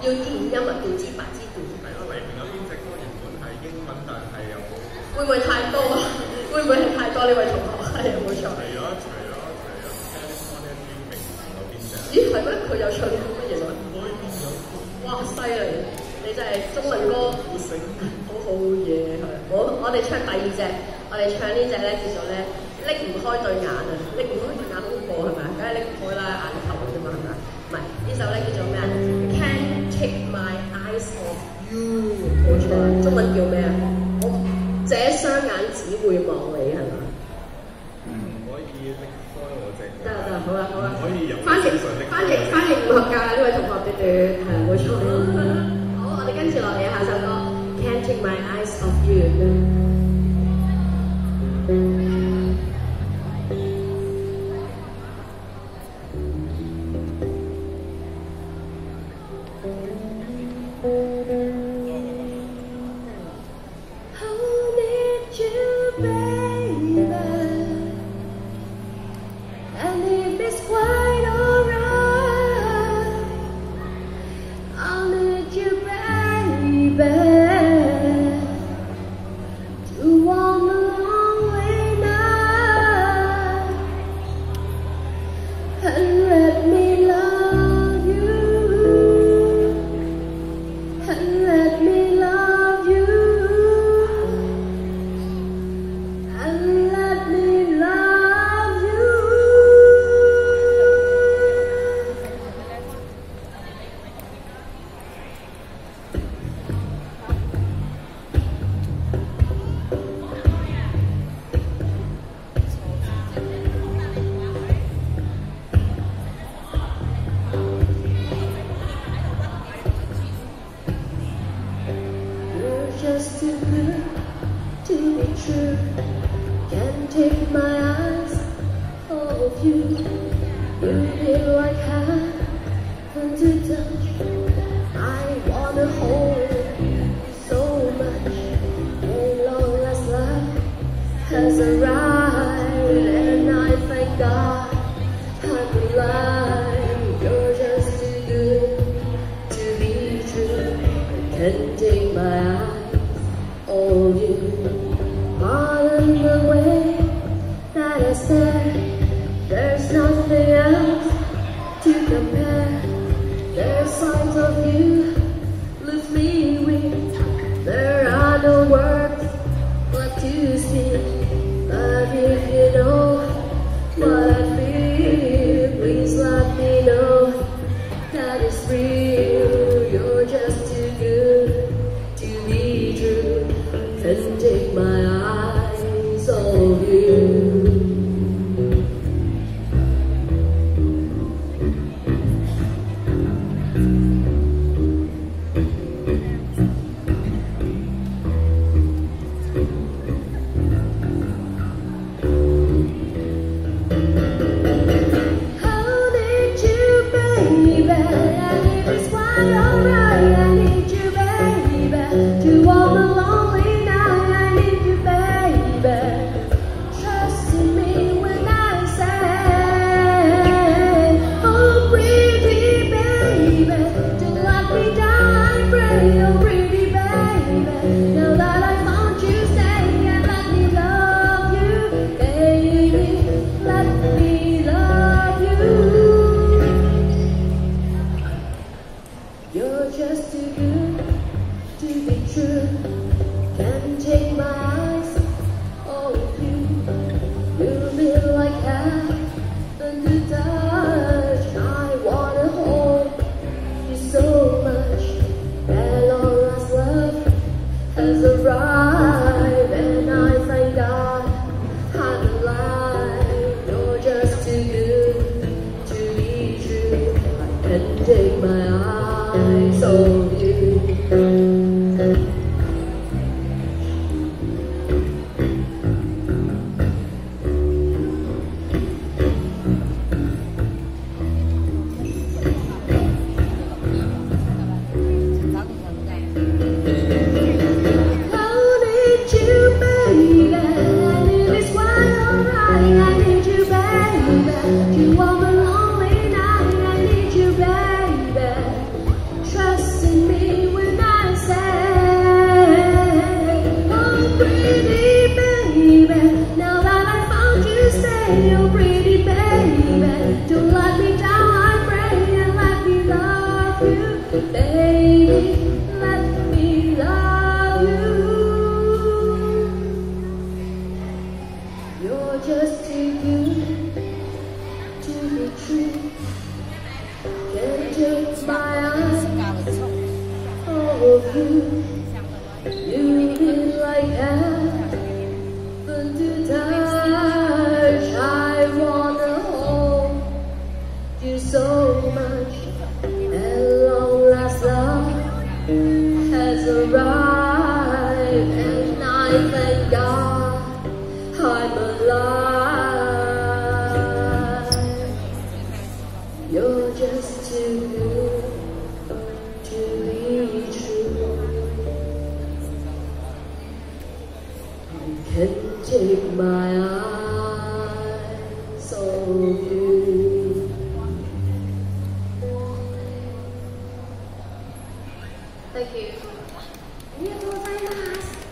要練音啊，調之白之調。係咯，裏面有邊隻歌原本係英文，但係有會唔會太多啊？會唔會係太多呢位同學？係冇錯。除咗 California Dreaming 有邊隻？咦係咩？佢有唱啲乜嘢啊？哇犀利！你真係中文歌好好嘢係。我哋唱第二隻，我哋唱呢隻咧叫做咧拎唔開對眼啊！拎唔開對眼好恐怖係咪？梗係拎唔開啦，眼頭啫嘛係咪？唔係呢首咧叫做咩啊 ？Can't take my eyes off you， 冇錯，中文叫咩啊？這雙眼只會望你係嘛？唔可以拎開我隻。得好啦好啦。可以由翻譯唔合格啦呢位同學對對係冇錯。好，我哋跟住落嚟下首歌 Can't take my eyes off you。You are the lonely night, I need you, baby. Trust you. You've been like heaven to touch. I wanna hold you so much. At long last, love has arrived, and I thank God I'm alive. You're just too good to be true. I can't take my eyes off you. Thank you. ありがとうございます。